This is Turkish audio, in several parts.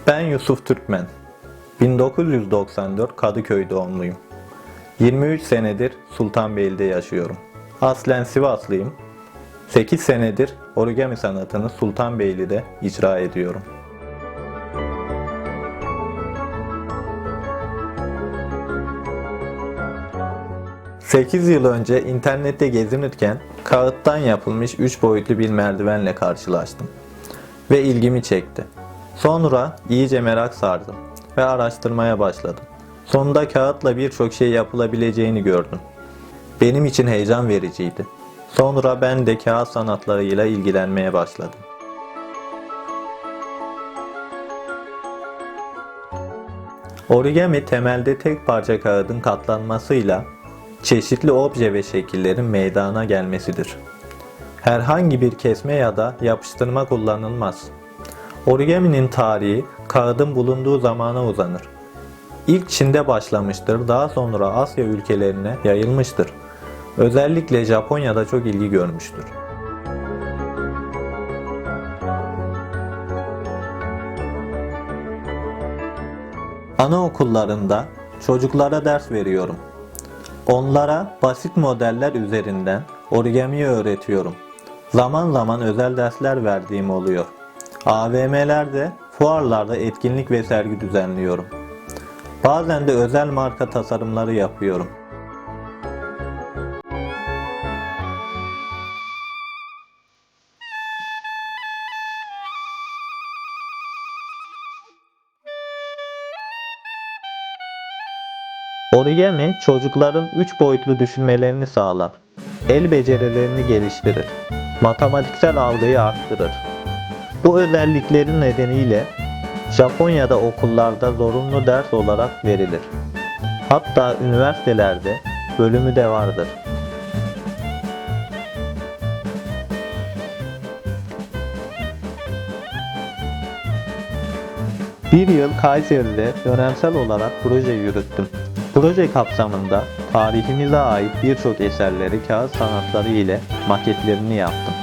Ben Yusuf Türkmen. 1994 Kadıköy doğumluyum. 23 senedir Sultanbeyli'de yaşıyorum. Aslen Sivaslıyım. 8 senedir origami sanatını Sultanbeyli'de icra ediyorum. Sekiz yıl önce internette gezinirken kağıttan yapılmış 3 boyutlu bir merdivenle karşılaştım ve ilgimi çekti. Sonra iyice merak sardım ve araştırmaya başladım. Sonunda kağıtla birçok şey yapılabileceğini gördüm. Benim için heyecan vericiydi. Sonra ben de kağıt sanatlarıyla ilgilenmeye başladım. Origami temelde tek parça kağıdın katlanmasıyla çeşitli obje ve şekillerin meydana gelmesidir. Herhangi bir kesme ya da yapıştırma kullanılmaz. Origaminin tarihi kağıdın bulunduğu zamana uzanır. İlk Çin'de başlamıştır, daha sonra Asya ülkelerine yayılmıştır. Özellikle Japonya'da çok ilgi görmüştür. Anaokullarında çocuklara ders veriyorum. Onlara basit modeller üzerinden origamiyi öğretiyorum. Zaman zaman özel dersler verdiğim oluyor. AVM'lerde, fuarlarda etkinlik ve sergi düzenliyorum. Bazen de özel marka tasarımları yapıyorum. Origami çocukların 3 boyutlu düşünmelerini sağlar. El becerilerini geliştirir. Matematiksel algıyı arttırır. Bu özellikleri nedeniyle Japonya'da okullarda zorunlu ders olarak verilir. Hatta üniversitelerde bölümü de vardır. Bir yıl Kayseri'de dönemsel olarak proje yürüttüm. Proje kapsamında tarihimize ait birçok eserleri kağıt sanatları ile maketlerini yaptım.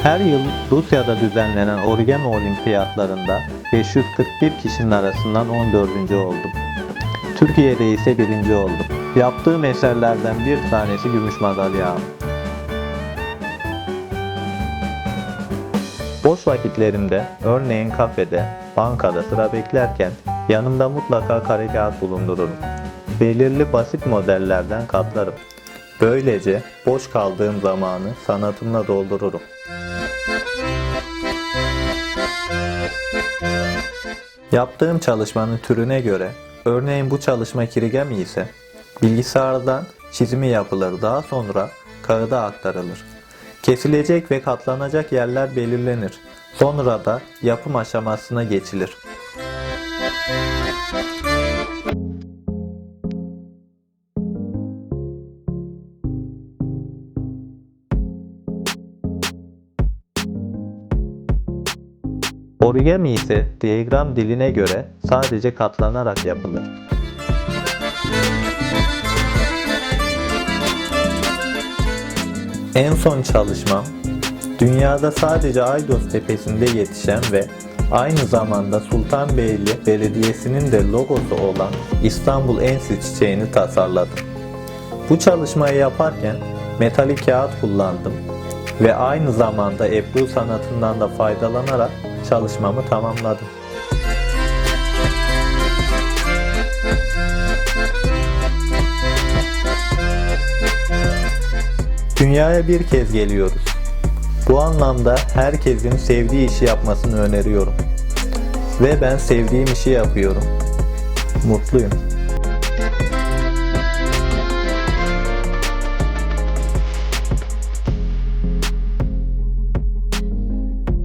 Her yıl Rusya'da düzenlenen origami olimpiyatlarında 541 kişinin arasından 14. oldum. Türkiye'de ise 1. oldum. Yaptığım eserlerden bir tanesi gümüş madalya aldım. Boş vakitlerimde, örneğin kafede, bankada sıra beklerken yanımda mutlaka kare kağıt bulundururum. Belirli basit modellerden katlarım. Böylece boş kaldığım zamanı sanatımla doldururum. Yaptığım çalışmanın türüne göre, örneğin bu çalışma kirigami ise bilgisayardan çizimi yapılır, daha sonra kağıda aktarılır. Kesilecek ve katlanacak yerler belirlenir. Sonra da yapım aşamasına geçilir. Origami ise diyagram diline göre sadece katlanarak yapılır. En son çalışmam, dünyada sadece Aydos Tepesi'nde yetişen ve aynı zamanda Sultanbeyli Belediyesi'nin de logosu olan İstanbul Ensi çiçeğini tasarladım. Bu çalışmayı yaparken metalik kağıt kullandım ve aynı zamanda Ebru sanatından da faydalanarak çalışmamı tamamladım. Dünyaya bir kez geliyoruz. Bu anlamda herkesin sevdiği işi yapmasını öneriyorum. Ve ben sevdiğim işi yapıyorum. Mutluyum.